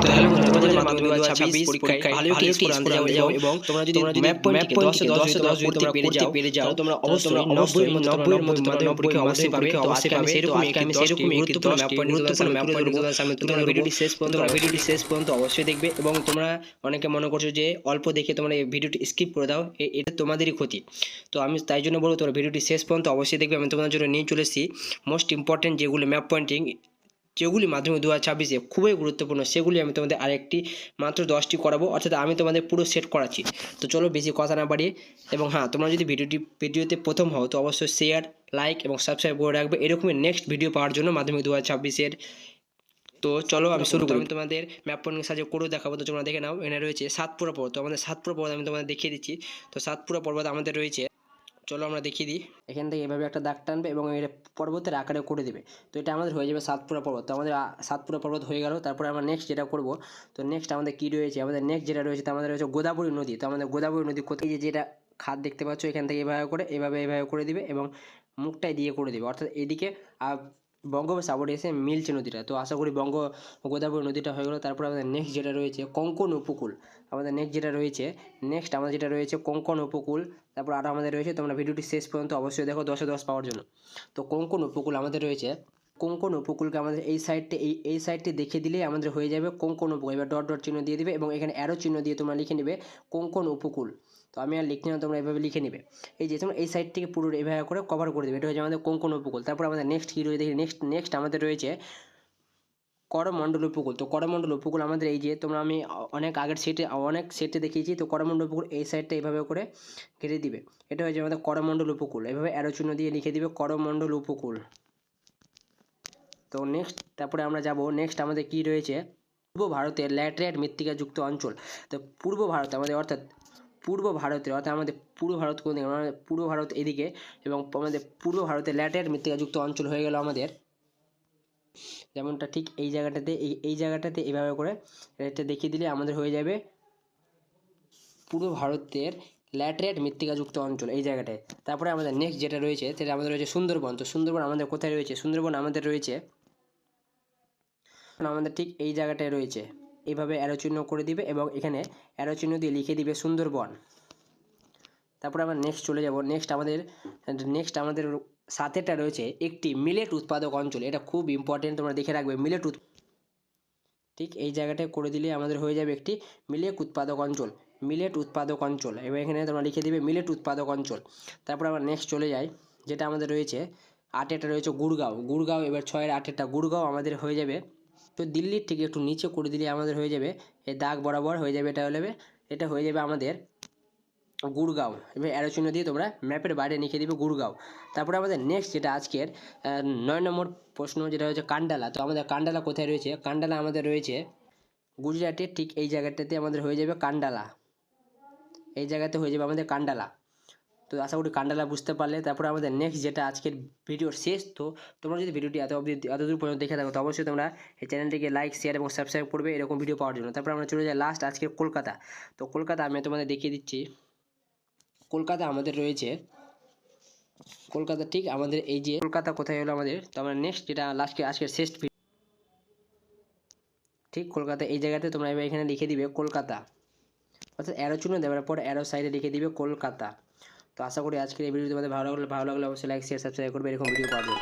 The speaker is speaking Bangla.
তো হ্যালো বন্ধুরা, তোমরা যদি মাধ্যমিক 2026 পরীক্ষায় ভালো একটি স্কোর আনতে যাও এবং তোমরা যদি ম্যাপ পয়েন্ট থেকে 10 যদি তোমরা পড়তে পেরে যাও তাহলে তোমরা অবশ্যই 90 এর মধ্যে মাধ্যমিক পরীক্ষা অবশ্যই পাবে। তো আজকে আমি সেরকমই একটি 10টি গুরুত্বপূর্ণ ম্যাপ পয়েন্ট তোমাদের সামনে তুলে ধরবো। ভিডিওটি শেষ পর্যন্ত অবশ্যই দেখবে এবং তোমরা অনেকে মনে করছো যে অল্প দেখে তোমরা এই ভিডিওটি স্কিপ করে দাও, এটা তোমাদেরই ক্ষতি। তো আমি তাই জন্য বলবো তোমরা ভিডিওটি শেষ পর্যন্ত অবশ্যই দেখবে। আমি তোমাদের জন্য নিয়ে চলে এসেছি মোস্ট ইম্পর্টেন্ট যেগুলো ম্যাপ পয়েন্টিং, যেগুলি মাধ্যমিক 2026-এ খুবই গুরুত্বপূর্ণ, সেগুলি আমি তোমাদের আরেকটি মাত্র 10টি করাবো, অর্থাৎ আমি তোমাদের পুরো সেট করাচ্ছি। তো চলো বেশি কথা না বাড়িয়ে, এবং হ্যাঁ, তোমরা যদি ভিডিওতে প্রথম হও তো অবশ্যই শেয়ার, লাইক এবং সাবস্ক্রাইব করে রাখবে এরকমই নেক্সট ভিডিও পাওয়ার জন্য মাধ্যমিক 2026-এর। তো চলো আমি শুরু করি। আমি তোমাদের ম্যাপ পয়েন্ট সাহায্যে করে দেখাবো। তো তোমরা দেখে নাও, এখানে রয়েছে সাতপুরা পর্বত। তো আমাদের সাতপুরা পর্বত আমি তোমাদের দেখিয়ে দিচ্ছি। তো সাতপুরা পর্বত আমাদের রয়েছে, চলো আমরা দেখিয়ে দিই। এখান থেকে এভাবে একটা দাগ টানবে এবং এটা পর্বতের আকারে করে দেবে। তো এটা আমাদের হয়ে যাবে সাতপুরা পর্বত। তো আমাদের সাতপুরা পর্বত হয়ে গেল। তারপরে আমরা নেক্সট যেটা করব, তো নেক্সট আমাদের কী রয়েছে, আমাদের নেক্সট যেটা রয়েছে তো আমাদের রয়েছে গোদাবরী নদী। তো আমাদের গোদাবরী নদী কোথায়, যেটা খাদ দেখতে পাচ্ছ এখান থেকে এভাবে করে দিবে এবং মুখটাই দিয়ে করে দেবে, অর্থাৎ এদিকে বঙ্গোপসাগরে এসে মিলছে নদীটা। তো আশা করি গোদাবরী নদীটা হয়ে গেলো। তারপর আমাদের নেক্সট যেটা রয়েছে কোঙ্কণ উপকূল। আমাদের নেক্সট যেটা রয়েছে কোঙ্কণ উপকূল। তারপর আরও আমাদের রয়েছে, তোমরা ভিডিওটি শেষ পর্যন্ত অবশ্যই দেখো 10-এ 10 পাওয়ার জন্য। তো কোঙ্কণ উপকূল আমাদের রয়েছে, কোঙ্কণ উপকূলকে আমাদের এই সাইডটি দেখিয়ে দিলেই আমাদের হয়ে যাবে কোঙ্কণ উপকূল। এবার ডট ডট চিহ্ন দিয়ে দিবে এবং এখানে অ্যারো চিহ্ন দিয়ে তোমরা লিখে নেবে কোঙ্কণ উপকূল। তো আমি আর লিখছি না, তোমরা এভাবে লিখে নেবে। এই যে তোমরা এই সাইডটিকে পুরো এভাবে করে কভার করে দেবে, এটা হচ্ছে আমাদের কোঙ্কণ উপকূল। তারপর আমাদের নেক্সট কী রয়েছে দেখি, নেক্সট আমাদের রয়েছে করমণ্ডল উপকূল। তো করমণ্ডল উপকূল আমাদের এই যে তোমরা আমি অনেক সেটে দেখিয়েছি। তো করমণ্ডল উপকূল এই সাইডটা এইভাবে করে কেটে দিবে, এটা হচ্ছে আমাদের করমণ্ডল উপকূল। এভাবে অ্যারো চিহ্ন দিয়ে লিখে দিবে করমণ্ডল উপকূল। তো তারপরে আমরা যাব, নেক্সট আমাদের কি রয়েছে, পূর্ব ভারতের ল্যাটেরাইট মৃত্তিকাযুক্ত অঞ্চল। তো পূর্ব ভারত আমাদের, অর্থাৎ আমাদের পূর্ব ভারত কোন দিকে, আমাদের পূর্ব ভারত এদিকে, এবং আমাদের পূর্ব ভারতের ল্যাটেরাইট মৃত্তিকাযুক্ত অঞ্চল হয়ে গেল আমাদের, যেমনটা ঠিক এই জায়গাটাতে এইভাবে করে এটা দেখিয়ে দিলে আমাদের হয়ে যাবে পূর্ব ভারতের ল্যাটেরাইট মৃত্তিকাযুক্ত অঞ্চল এই জায়গাটায়। তারপরে আমাদের নেক্সট যেটা রয়েছে সেটা আমাদের রয়েছে সুন্দরবন। তো সুন্দরবন আমাদের কোথায় রয়েছে, সুন্দরবন আমাদের রয়েছে আমাদের ঠিক এই জায়গাটায় রয়েছে। এইভাবে অ্যারো চিহ্ন করে দিবে এবং এখানে অ্যারো চিহ্ন দিয়ে লিখে দিবে সুন্দরবন। তারপরে আমরা নেক্সট চলে যাব, নেক্সট আমাদের সাথেটা রয়েছে একটি মিলেট উৎপাদক অঞ্চল। এটা খুব ইম্পর্টেন্ট, তোমরা দেখে রাখবে। ঠিক এই জায়গাটায় করে দিলে আমাদের হয়ে যাবে একটি মিলেট উৎপাদক অঞ্চল। এবার এখানে তোমরা লিখে দিবে মিলেট উৎপাদক অঞ্চল। তারপর আমরা নেক্সট চলে যাই, যেটা আমাদের রয়েছে 8-এটা রয়েছে গুড়গাঁও। এবার 6-এর 8-এটা গুড়গাঁও আমাদের হয়ে যাবে। তো দিল্লির থেকে একটু নিচে করে দিলে আমাদের হয়ে যাবে এই দাগ বরাবর হয়ে যাবে, এটা হয়ে যাবে আমাদের গুড়গাঁও। এবার অ্যারো চিহ্ন দিয়ে তোমরা ম্যাপের বাইরে লিখে দিবে গুড়গাঁও। তারপরে আমাদের নেক্সট যেটা আজকের 9 নম্বর প্রশ্ন, যেটা হচ্ছে কান্ডালা। তো আমাদের কান্ডালা কোথায় রয়েছে, কান্ডালা আমাদের রয়েছে গুজরাটের ঠিক এই জায়গাটাতে আমাদের হয়ে যাবে কান্ডালা, এই জায়গাতে হয়ে যাবে আমাদের কান্ডালা। তো আশা করি কান্ডালা বুঝতে পারলে। তারপরে আমাদের নেক্সট যেটা আজকের ভিডিওর শেষ। তো তোমরা যদি ভিডিওটি এতদূর পর্যন্ত দেখে থাকো তো অবশ্যই তোমরা এই চ্যানেলটিকে লাইক, শেয়ার এবং সাবস্ক্রাইব করবে এরকম ভিডিও পাওয়ার জন্য। তারপর আমরা চলে যাই লাস্ট আজকের কলকাতা। তো কলকাতা আমি তোমাদের দেখিয়ে দিচ্ছি। কলকাতা আমাদের রয়েছে, কলকাতা ঠিক আমাদের এই যে কলকাতা কোথায় হলো আমাদের, তো আমরা নেক্সট যেটা আজকের শেষ ঠিক কলকাতা এই জায়গাতে তোমরা এবার এখানে লিখে দিবে কলকাতা, অর্থাৎ অ্যারো চিহ্ন দেওয়ার পর অ্যারো সাইডে লিখে দিবে কলকাতা। তো আশা করি আজকের এই ভিডিও তোমাদের ভালো লাগলে অবশ্যই লাইক, শেয়ার, সাবস্ক্রাইব করবে এরকম ভিডিও পাওয়ার জন্য।